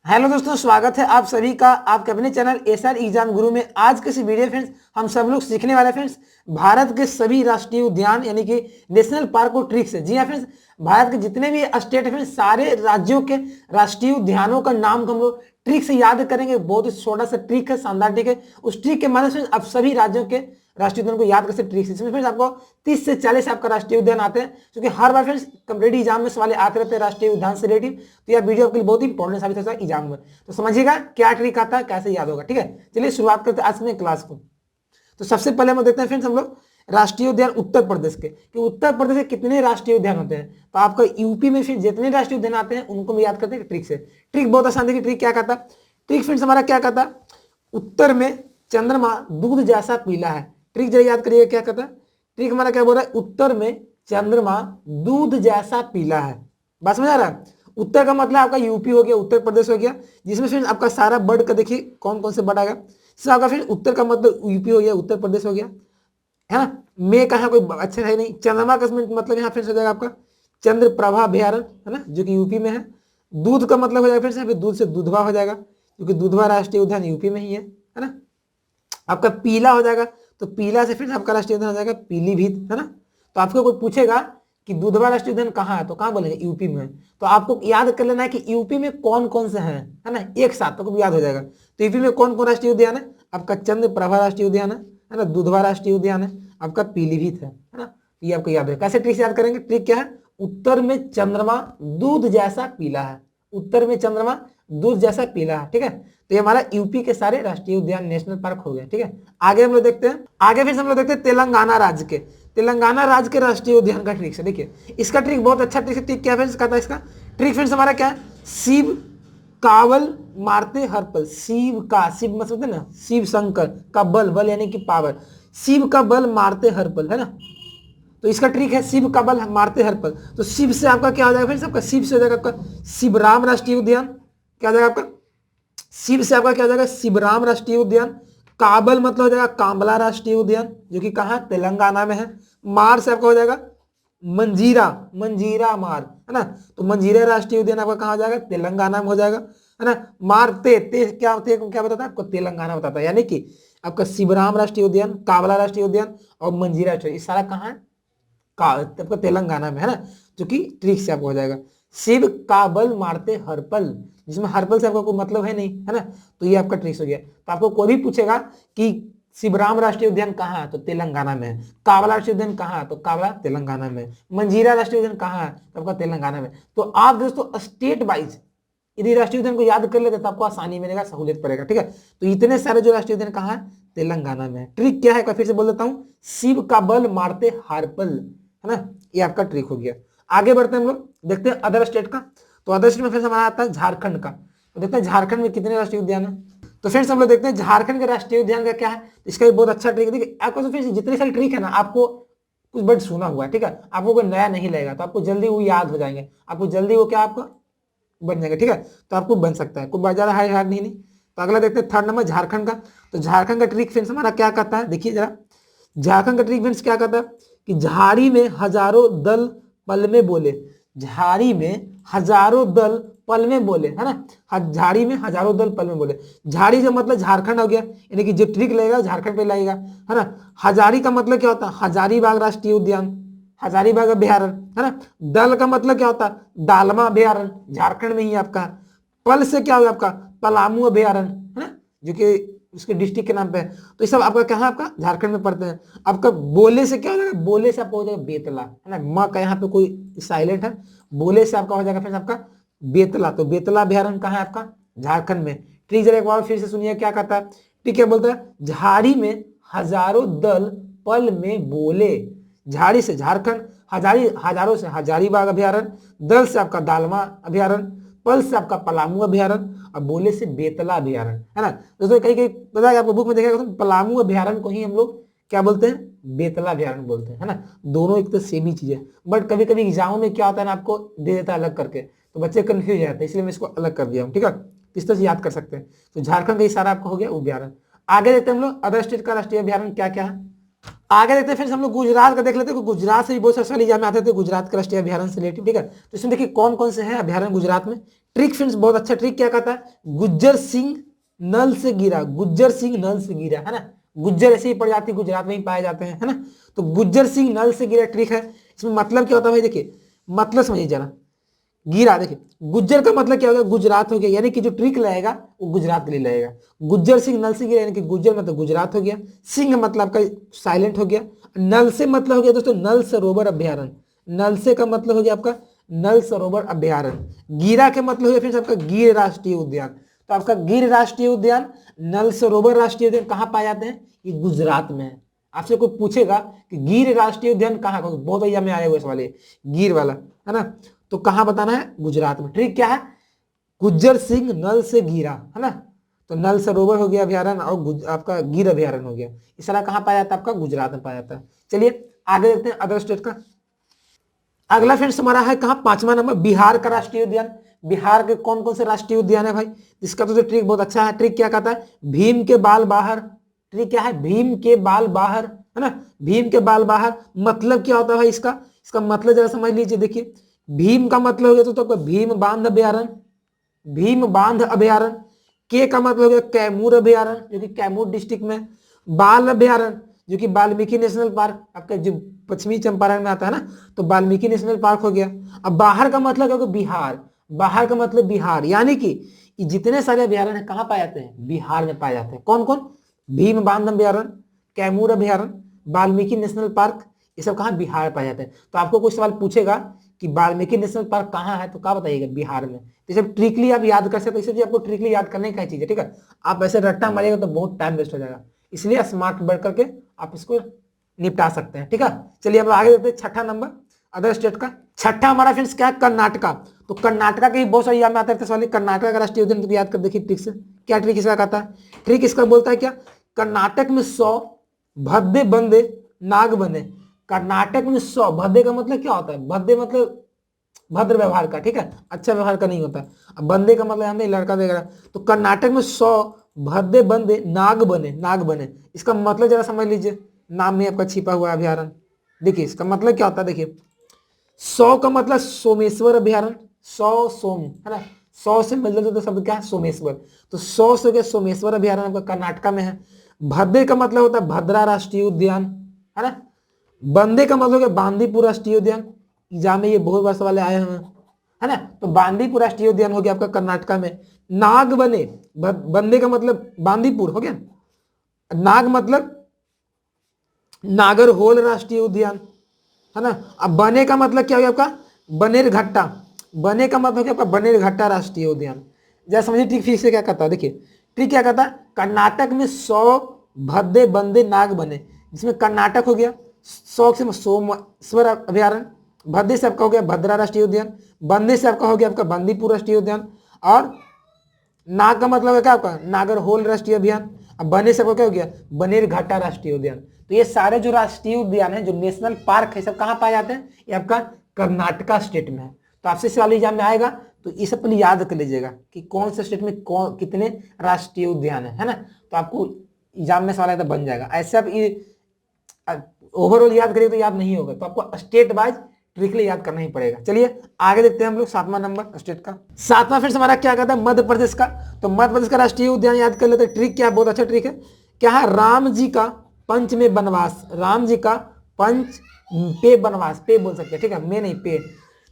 Hello दोस्तों, स्वागत है आप सभी का आपके अपने चैनल एसआर एग्जाम गुरु में। आज के इस वीडियो फ्रेंड्स हम सब लोग सीखने वाले फ्रेंड्स भारत के सभी राष्ट्रीय उद्यान यानी कि नेशनल पार्क और ट्रिक से। जी हाँ फ्रेंड्स, भारत के जितने भी स्टेट है फ्रेंड्स, सारे राज्यों के राष्ट्रीय उद्यानों का नाम हम लोग ट्रिक से याद करेंगे। बहुत ही छोटा सा ट्रिक है, शानदार ट्रिक है। उस ट्रिक के मदद से आप सभी राज्यों के राष्ट्रीय उद्यान को याद कर सकते ट्रिक से। इसमें फ्रेंड्स आपको 30 से 40 आपका राष्ट्रीय उद्यान आते हैं, क्योंकि हर बार फ्रेंड्स कॉम्पिटेटिव एग्जाम में सवाल आते रहते हैं राष्ट्रीय उद्यान से रिलेटेड। तो यह वीडियो आपके लिए बहुत ही इंपॉर्टेंट साबित होता है एग्जाम में। तो समझिएगा क्या ट्रिक आता है, कैसे याद होगा। ठीक है, चलिए शुरुआत करते हैं आज की क्लास को। तो सबसे पहले हम देखते हैं फ्रेंड्स हम लोग राष्ट्रीय उद्यान उत्तर प्रदेश के, कि उत्तर प्रदेश में कितने राष्ट्रीय उद्यान होते हैं। तो आपका यूपी में फिर जितने राष्ट्रीय उद्यान आते हैं उनको हम याद करते हैं ट्रिक से। ट्रिक बहुत आसान देखिए, ट्रिक क्या कहता है। ट्रिक फ्रेंड्स हमारा क्या कहता है, उत्तर में चंद्रमा दूध जैसा पीला है। ट्रिक जरा याद करिएगा क्या कहता है। ट्रिक हमारा क्या बोल रहा है, उत्तर में चंद्रमा दूध जैसा पीला है। बात समझ आ रहा है। उत्तर का मतलब आपका यूपी हो गया, उत्तर प्रदेश हो गया, जिसमें फिर आपका सारा वर्ड का देखिए कौन कौन से वर्ड आएगा। आपका फिर उत्तर का मतलब यूपी हो गया, उत्तर प्रदेश हो गया, है ना। में कहा कोई अच्छा है नहीं। चंद्रमा का मतलब यहाँ फिर हो जाएगा आपका चंद्र प्रभा अभ्यारण्य, है ना, जो कि यूपी में है। दूध का मतलब हो जाएगा फिर दूध से दुधवा हो जाएगा, क्योंकि दुधवा राष्ट्रीय उद्यान यूपी में ही है ना। आपका पीला हो जाएगा, तो पीला से फिर आपका राष्ट्रीय उद्यान हो जाएगा पीलीभीत, है ना। तो आपको कोई पूछेगा कि दुधवा राष्ट्रीय उद्यान कहाँ है, तो कहाँ बोलेंगे यूपी में। तो आपको याद कर लेना है कि यूपी में कौन कौन से हैं, है ना, एक साथ तो याद हो जाएगा। तो यूपी में कौन कौन राष्ट्रीय उद्यान है, आपका चंद्र प्रभा राष्ट्रीय उद्यान है ना, दुधवा राष्ट्रीय उद्यान है, आपका पीलीभीत है ना। ये आपको याद है। कैसे ट्रिक याद करेंगे, ट्रिक क्या है, उत्तर में चंद्रमा दूध जैसा पीला है, उत्तर में चंद्रमा दूध जैसा पीला है। ठीक है, तो ये हमारा यूपी के सारे राष्ट्रीय उद्यान नेशनल पार्क हो गए। ठीक है, आगे हम लोग देखते हैं, आगे फिर हम लोग देखते हैं तेलंगाना राज्य के, तेलंगाना राज्य के राष्ट्रीय उद्यान का ट्रिक से। देखिए इसका ट्रिक बहुत अच्छा ट्रिक है। ट्रिक क्या फ्रेंड्स कहता है इसका ट्रिक फ्रेंड्स हमारा क्या है, शिव कावल मारते हर पल। शिव का, शिव मतलब ना शिव शंकर का बल, बल यानी कि पावर, शिव का बल मारते हर पल, है ना। तो इसका ट्रिक है शिव का बल मारते हर पल। तो शिव से आपका क्या हो जाएगा फ्रेंड्स, आपका शिव से हो जाएगा आपका शिवराम राष्ट्रीय उद्यान। क्या हो जाएगा आपका, शिव से आपका क्या हो जाएगा, शिवराम राष्ट्रीय उद्यान। काबल मतलब हो जाएगा कांबला राष्ट्रीय उद्यान, जो कि कहाँ तेलंगाना में है। मार से आपका हो जाएगा मंजीरा, मंजीरा मार, है ना। तो मंजीरा राष्ट्रीय उद्यान आपका कहाँ हो जाएगा, तेलंगाना में हो जाएगा, है ना। मारते ते क्या बताता है आपको, तेलंगाना बताता है। यानी कि आपका शिवराम राष्ट्रीय उद्यान, काबला राष्ट्रीय उद्यान और मंजीरा राष्ट्रीय, सारा कहाँ है, आपका तेलंगाना में, है ना। जो कि ट्रिक से आपको हो जाएगा शिव का बल मारते हर पल, जिसमें हर पल से आपका कोई मतलब है नहीं, है ना। तो ये आपका ट्रिक्स हो गया। तो आपको कोई भी पूछेगा कि शिवराम राष्ट्रीय उद्यान कहाँ है, तो तेलंगाना में है। काबला राष्ट्रीय उद्यान कहाँ है, तो काबला तेलंगाना में। मंजीरा राष्ट्रीय उद्यान कहाँ है, तो आपका तेलंगाना में। तो आप दोस्तों स्टेट वाइज यदि राष्ट्रीय उद्यान को याद कर लेते तो आपको आसानी मिलेगा, सहूलियत पड़ेगा। ठीक है, तो इतने सारे जो राष्ट्रीय उद्यान कहाँ है, तेलंगाना में। ट्रिक क्या है फिर से बोल देता हूँ, शिव का बल मारते हर पल, है ना। ये आपका ट्रिक हो गया। आगे बढ़ते हैं हम लोग, देखते हैं अदर स्टेट का। तो अदर स्टेट में फिर हमारा आता है झारखंड का। तो देखते हैं झारखंड में कितने राष्ट्रीय उद्यान है। तो फ्रेंड्स हम लोग देखते हैं झारखंड के राष्ट्रीय उद्यान का क्या है। इसका भी बहुत अच्छा ट्रिक है। देखिए आपको तो फ्रेंड्स जितने सारे ट्रिक है ना, आपको कुछ वर्ड सुना हुआ है, ठीक है, आपको कोई नया नहीं लगेगा, तो आपको जल्दी वो याद हो जाएंगे, आपको जल्दी वो क्या आपको बन जाएगा। ठीक है, तो आपको बन सकता है, कोई ज्यादा हाई हार्ड नहीं। तो अगला देखते हैं थर्ड नंबर झारखंड का। तो झारखंड का ट्रिक फ्रेंड्स हमारा क्या कहता है, देखिए जरा झारखंड का ट्रिक फ्रेंड्स क्या कहता है कि झाड़ी में हजारों दल पल में बोले, झाड़ी में हजारों दल पल में बोले, है ना। झाड़ी में हजारों दल पल में बोले, झाड़ी का मतलब झारखंड हो गया, यानी कि जो ट्रिक लगेगा झारखंड पे लगेगा, है ना। हजारी का मतलब क्या होता है, हजारीबाग राष्ट्रीय उद्यान, हजारीबाग अभ्यारण्य, है ना। दल का मतलब क्या होता है, दालमा अभ्यारण्य, झारखंड में ही आपका। पल से क्या होगा आपका, पलामू अभ्यारण्य, है ना, जो कि उसके डिस्ट्रिक्ट के नाम पे है। तो ये सब आपका क्या है, आपका झारखंड में पड़ते हैं। आपका बोले से क्या हो जाएगा, बोले से आपका हो जाएगा बेतला, है ना। माँ का यहाँ पे कोई साइलेंट है, बोले से आपका हो जाएगा फिर आपका बेतला। तो बेतला अभ्यारण्य कहाँ है आपका, झारखंड में। ट्रिक जरा एक बार फिर से सुनिए क्या कहता है। ठीक है, बोलता है झाड़ी में हजारों दल पल में बोले, झाड़ी से झारखंड, हजारों से हजारीबाग अभ्यारण्य, दल से आपका दालमा अभ्यारण्य, पल से आपका पलामू अभ्यारण्य और बोले से बेतला अभ्यारण्य, है ना। दोस्तों कहीं कहीं पता है आपको बुक में देखा, पलामू अभ्यारण्य को ही हम लोग क्या बोलते हैं, बेतला अभ्यारण्य बोलते हैं, है ना। दोनों एक तो सेम ही चीज है, बट कभी कभी एग्जाम में क्या होता है ना, आपको दे देता है अलग करके, तो बच्चे कंफ्यूज जाते हैं, इसलिए मैं इसको अलग कर दिया हूँ। ठीक है, इस तरह से याद कर सकते हैं। तो झारखंड का इशारा आपको हो गया अभ्यारण्य। आगे देखते हैं हम लोग अदर स्टेट का राष्ट्रीय अभ्यारण्य क्या क्या है। आगे देखते हैं फिर हम लोग गुजरात का देख लेते हैं। गुजरात से भी बहुत सारे सवाल एग्जाम में आते थे गुजरात के राष्ट्रीय अभ्यारण्य से रिलेटेड। ठीक है, तो इसमें देखिए कौन कौन से हैं अभ्यारण्य गुजरात में। ट्रिक फ्रेंड्स बहुत अच्छा ट्रिक क्या कहता है, गुज्जर सिंह नल से गिरा, गुज्जर सिंह नल से गिरा, है ना। गुज्जर ऐसी ही प्रजाति गुजरात में ही पाए जाते हैं, है ना। तो गुज्जर सिंह नल से गिरा ट्रिक है। इसमें मतलब क्या होता है भाई, देखिए मतलब समझिए जरा। गिरा, देखिए गुज्जर का मतलब क्या होगा, गुजरात हो गया, यानी कि जो ट्रिक लगेगा वो गुजरात के लिए लगेगा। गुज्जर सिंह नल से गिरा यानी कि गुज्जर मतलब गुजरात हो गया, सिंह मतलब आपका साइलेंट हो गया, नल से मतलब हो गया दोस्तों नल सरोवर अभ्यारण्य, नल से का मतलब हो गया आपका नल सरोवर अभ्यारण्य, गिरा के मतलब हो गया फिर आपका गिर राष्ट्रीय उद्यान। तो आपका गिर राष्ट्रीय उद्यान, नल सरोवर राष्ट्रीय उद्यान कहाँ पाए जाते हैं, ये गुजरात में है। आपसे कोई पूछेगा कि गिर राष्ट्रीय उद्यान कहाँ, बहुत भैया में आए हुए सवाल, गिर वाला, है ना। तो कहां बताना है, गुजरात में। ट्रिक क्या है, गुज्जर सिंह नल से गिरा, है ना। तो नल सरोवर हो गया अभ्यारण्य और आपका गिर अभ्यारण्य हो गया। इस तरह कहां पाया जाता है, आपका गुजरात में पाया जाता है। चलिए आगे देखते हैं अदर स्टेट का। अगला फ्रेंड्स हमारा है कहां, 5वां नंबर, बिहार का राष्ट्रीय उद्यान। बिहार के कौन कौन से राष्ट्रीय उद्यान है भाई, इसका तो ट्रिक बहुत अच्छा है। ट्रिक क्या कहता है, भीम के बाल बाहर। ट्रिक क्या है, भीम के बाल बाहर, है ना। भीम के बाल बाहर मतलब क्या होता है भाई, इसका मतलब जरा समझ लीजिए। देखिए भीम का मतलब हो गया तो आपका भीम बांध अभ्यारण्य, भीम बांध अभ्यारण्य। के का मतलब हो गया कैमूर अभ्यारण्य जो कि कैमूर डिस्ट्रिक्ट में, बाल अभ्यारण्य जो कि वाल्मीकि नेशनल पार्क आपका जो पश्चिमी चंपारण में आता है ना, तो वाल्मीकि नेशनल पार्क हो गया। अब बाहर का मतलब क्या होगा, बिहार, बाहर का मतलब बिहार, यानी कि जितने सारे अभ्यारण्य कहाँ पाए जाते हैं, बिहार में पाए जाते हैं। कौन कौन, भीम बांध अभ्यारण्य, कैमूर अभ्यारण्य, वाल्मीकि नेशनल पार्क, ये सब कहाँ, बिहार पाए जाते हैं। तो आपको कुछ सवाल पूछेगा कि वाल्मीकि नेशनल पार्क कहाँ है, तो क्या बताइएगा, बिहार में। तो सब ट्रिकली आप याद कर सकते हैं, इसलिए आपको ट्रिकली याद करने का चीज है, ठीक है। आप ऐसे रट्टा मारिएगा तो बहुत टाइम वेस्ट हो जाएगा, इसलिए स्मार्ट वर्क करके आप इसको निपटा सकते हैं, ठीक है। चलिए अब आगे देखते हैं 6ठा नंबर अदर स्टेट का। 6ठा हमारा फ्रेंड्स क्या है, कर्नाटका। तो कर्नाटका के बहुत सारे याद में आते हैं सवाल, कर्नाटका का राष्ट्रीय उद्यान याद कर देखिए ट्रिक से। क्या ट्रिक इसका कहता है, ट्रिक इसका बोलता है क्या, कर्नाटक में 100 भद्दे बंदे नाग बने। कर्नाटक में 100, भद्दे का मतलब क्या होता है, भद्दे मतलब भद्र व्यवहार का, ठीक है, अच्छा व्यवहार का नहीं होता। अब बंदे का मतलब यहाँ लड़का वगैरह। तो कर्नाटक में 100 भद्दे बंदे नाग बने, नाग बने, इसका मतलब जरा समझ लीजिए, नाम में आपका छिपा हुआ अभ्यारण्य। देखिए इसका मतलब क्या होता है, देखिए 100 का मतलब सोमेश्वर अभ्यारण्य, 100 सोम, है ना, 100 से मिलते जुलते शब्द क्या है, सोमेश्वर। तो 100 से क्या, सोमेश्वर अभ्यारण्य आपका कर्नाटका में है। भद्दे का मतलब होता है भद्रा राष्ट्रीय उद्यान, है ना। बंदे का मतलब है बांदीपुर राष्ट्रीय उद्यान, एग्जाम में ये बहुत बार सवाल आए हैं, है ना। तो बांदीपुर राष्ट्रीय उद्यान हो गया आपका कर्नाटका में। नाग बने, बंदे का मतलब बांदीपुर हो गया, नाग मतलब नागरहोल राष्ट्रीय उद्यान, है ना। अब बने का मतलब क्या हो गया आपका, बनेरघट्टा, बने का मतलब क्या आपका बनेरघट्टा राष्ट्रीय उद्यान। जैसे समझिए ट्रिक फिर से क्या करता है, देखिए ट्रिक क्या करता है, कर्नाटक में 100 भद्दे बंदे नाग बने, जिसमें कर्नाटक हो गया 100 से सोमेश्वर अभ्यारण्य, भद्दे से आपका हो गया भद्रा राष्ट्रीय उद्यान, बंदे से आपका हो गया आपका बांदीपुर राष्ट्रीय उद्यान, और नाग का मतलब है क्या आपका नागरहोल राष्ट्रीय उद्यान। अब बने से आपका क्या हो गया बनेरघट्टा राष्ट्रीय उद्यान। तो ये सारे जो राष्ट्रीय उद्यान है, जो नेशनल पार्क है, सब कहाँ पाए जाते हैं, ये आपका कर्नाटका स्टेट में है। तो आपसे सवाल एग्जाम में आएगा तो ये सब पहले याद कर लीजिएगा कि कौन से स्टेट में कौन कितने राष्ट्रीय उद्यान है ना। तो आपको एग्जाम में सवाल आएगा तो बन जाएगा। ऐसे आप ओवरऑल याद करिए तो याद नहीं होगा, तो आपको स्टेट वाइज ट्रिकली याद करना ही पड़ेगा। चलिए आगे देखते हैं हम लोग 7वां नंबर स्टेट का। 7वां फिर हमारा क्या कहता है, मध्य प्रदेश का। तो मध्य प्रदेश का राष्ट्रीय उद्यान याद कर लेते हैं। ट्रिक क्या है, बहुत अच्छा ट्रिक है। क्या है, राम जी का पंच में वनवास, राम जी का पंच पे वनवास, पे बोल सकते हैं, ठीक है, मैं नहीं पे।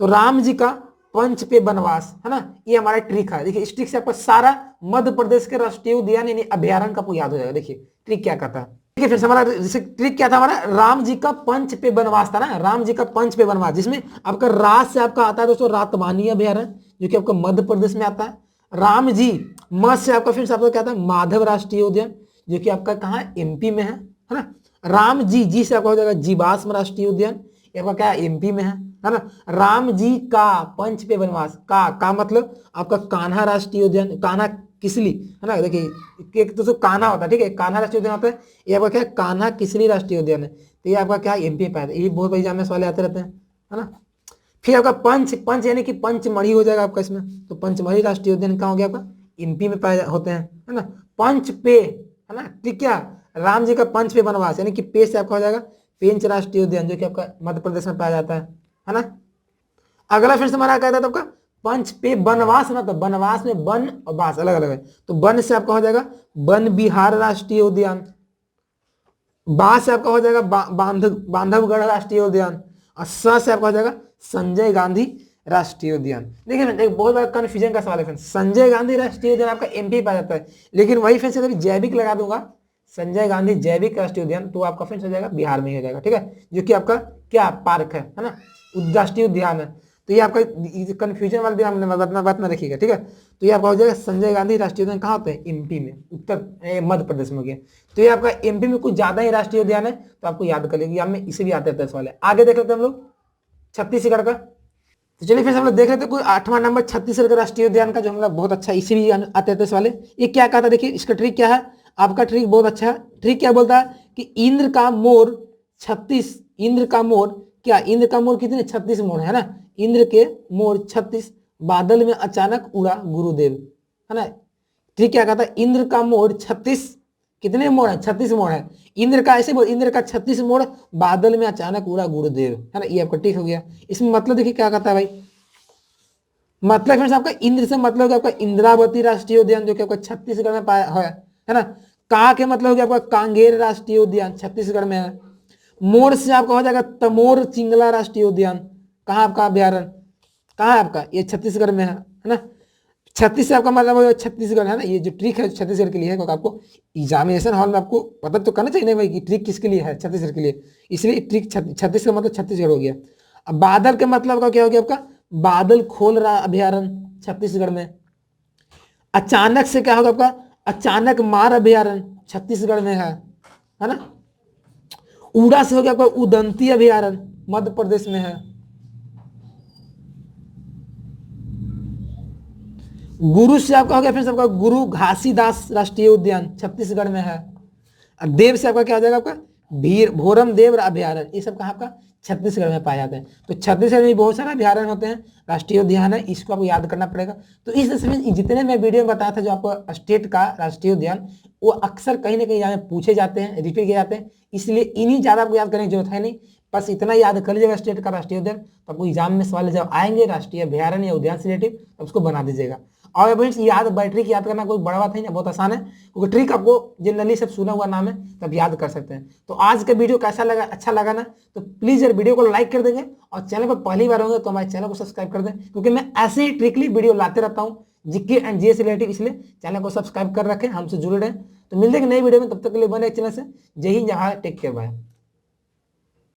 तो राम जी का पंच पे वनवास, है ना, ये हमारा ट्रिक है। देखिए इस ट्रिक से आपको सारा मध्य प्रदेश के राष्ट्रीय उद्यान यानी अभ्यारण्य का आपको याद हो जाएगा। देखिए ट्रिक क्या कहता है, देखिए फिर हमारा जैसे ट्रिक क्या था हमारा, राम जी का पंच पे वनवास था ना, राम जी का पंच पे वनवास, जिसमें आपका राज से आपका आता है दोस्तों रातवानी अभ्यारण्य जो कि आपका मध्य प्रदेश में आता है। राम जी मत से आपका फिर आपका क्या था, माधव राष्ट्रीय उद्यान जो कि आपका कहाँ एमपी में है ना। राम जी से आपका हो जाएगा जीवाश्म राष्ट्रीय उद्यान, ये आपका क्या एमपी में है ना। राम जी का पंच पे वनवास, का मतलब आपका कान्हा राष्ट्रीय उद्यान, कान्हा किसली, है ना। देखिए एक तो कान्हा होता है, ठीक है, कान्हा राष्ट्रीय उद्यान होता है, ये आपका क्या कान्हा किसली राष्ट्रीय उद्यान है। तो ये आपका क्या एमपी पे आता है, ये बहुत बड़ी एग्जाम में सवाल आते रहते हैं, है ना। फिर आपका पंच यानी कि पंचमढ़ी हो जाएगा आपका इसमें। तो पंचमढ़ी राष्ट्रीय उद्यान कहाँ हो गया आपका, एमपी में पाए होते हैं, है ना। पंच पे, है ना, ठीक क्या, राम जी का पंच पे वनवास यानी कि पे से आपका हो जाएगा पेंच राष्ट्रीय उद्यान जो कि आपका मध्य प्रदेश में पाया जाता है ना। अगला फिर से हमारा कहता है आपका पंच पे बनवास ना, तो बनवास में वन और वास अलग अलग है, तो वन से आपका हो जाएगा वन विहार राष्ट्रीय उद्यान, बा से आपका हो जाएगा बांधवगढ़ राष्ट्रीय उद्यान, और स से आपका हो जाएगा संजय गांधी राष्ट्रीय उद्यान। देखिए फ्रेंड्स, एक बहुत बड़ा कंफ्यूजन का सवाल है फ्रेंड्स, संजय गांधी राष्ट्रीय उद्यान आपका एमपी पाया जाता है, लेकिन वही फ्रेंड्स अगर जैविक लगा दूंगा, संजय गांधी जैविक राष्ट्रीय उद्यान, तो आपका फ्रेंड्स हो जाएगा बिहार में ही हो जाएगा, ठीक है, जो कि आपका क्या पार्क है ना, राष्ट्रीय उद्यान है। तो ये आपका कंफ्यूजन वाला भी हमने बात ना रखिएगा, ठीक है। तो ये आपका हो जाएगा संजय गांधी राष्ट्रीय उद्यान कहाँ होते हैं, एमपी में, मध्य प्रदेश में हो गया। तो ये आपका एमपी में कुछ ज्यादा ही राष्ट्रीय उद्यान है, तो आपको याद कर लीजिए, में इसे भी याद रहता है सवाल है। आगे देख लेते हैं हम लोग छत्तीसगढ़ का। तो चलिए फिर हम लोग देख लेते हैं कोई 8वां नंबर छत्तीसगढ़ का राष्ट्रीय उद्यान का, जो हम लोग बहुत अच्छा, इसे भी आते रहते सवाल है। ये क्या कहा था, देखिए इसका ट्रिक क्या है, आपका ट्रिक बहुत अच्छा है। ट्रिक क्या बोलता है कि इंद्र का मोर 36, इंद्र का मोर क्या, इंद्र का मोर कितने 36 मोर है ना, इंद्र के मोर 36 बादल में अचानक उड़ा गुरुदेव, है ना। ठीक क्या कहता है, इंद्र का मोर 36, कितने मोड़ है 36 मोड़ है, इंद्र का ऐसे बोल, इंद्र का 36 मोड़ बादल में अचानक उड़ा गुरुदेव, है ना, ये आपका ठीक हो गया। इसमें मतलब देखिए क्या कहता है भाई, मतलब फ्रेंड्स आपका इंद्र से मतलब आपका इंद्रावती राष्ट्रीय उद्यान, जो कि आपका छत्तीसगढ़ में पाया है ना। का के मतलब हो गया आपका कांगेर राष्ट्रीय उद्यान, छत्तीसगढ़ में है। मोर से आपका हो जाएगा तमोर चिंगला राष्ट्रीय उद्यान, कहाँ आपका अभ्यारण्य, कहाँ है आपका, ये छत्तीसगढ़ में है ना। 36 से आपका मतलब छत्तीसगढ़ है ना, ये जो ट्रिक है छत्तीसगढ़ के लिए है, क्योंकि आपको एग्जामिनेशन हॉल में आपको पता तो करना चाहिए ना भाई कि ट्रिक किसके लिए है, छत्तीसगढ़ के लिए, इसलिए ट्रिक 36 का मतलब छत्तीसगढ़ हो गया। अब बादल के मतलब का क्या हो गया आपका, बादल खोल रहा अभ्यारण्य छत्तीसगढ़ में। अचानक से क्या होगा आपका, अचानक मार अभ्यारण्य छत्तीसगढ़ में है ना। उड़ा से हो गया आपका उदंती अभ्यारण्य मध्य प्रदेश में है। गुरु से आपका हो गया फिर आपका गुरु घासीदास राष्ट्रीय उद्यान छत्तीसगढ़ में है। देव से आपका क्या हो जाएगा, आपका भोरम देव अभ्यारण्य, ये सब कहाँ आपका छत्तीसगढ़ में पाए जाते हैं। तो छत्तीसगढ़ में बहुत सारे अभ्यारण्य होते हैं, राष्ट्रीय उद्यान है, इसको आपको याद करना पड़ेगा। तो इस समय जितने मैं वीडियो में बताया था जो आपको स्टेट का राष्ट्रीय उद्यान, वो अक्सर कहीं ना कहीं यहाँ पूछे जाते हैं, रिपीट किए जाते हैं, इसलिए इन्हीं ज्यादा आपको याद करने की जरूरत है नहीं, बस इतना याद कर लीजिएगा स्टेट का राष्ट्रीय उद्यान, तो आपको एग्जाम में सवाल जब आएंगे राष्ट्रीय अभ्यारण्य या उद्यान से रिलेटेड, तो उसको बना दीजिएगा। और फ्रेंड्स याद ट्रिक याद करना कोई बड़ा बात नहीं है, बहुत आसान है, क्योंकि ट्रिक आपको जनरली सब सुना हुआ नाम है, तब याद कर सकते हैं। तो आज का वीडियो कैसा लगा, अच्छा लगा ना, तो प्लीज यार वीडियो को लाइक कर देंगे, और चैनल पर पहली बार होंगे तो हमारे चैनल को सब्सक्राइब कर दें, क्योंकि मैं ऐसे ही ट्रिकली वीडियो लाते रहता हूँ जीके एंड जीएस रिलेटेड, इसलिए चैनल को सब्सक्राइब कर रखें, हमसे जुड़े रहें। तो मिलते हैं नई वीडियो में, तब तक के लिए बने चैनल से। जय हिंद, जय भारत, टेक केयर, बाय।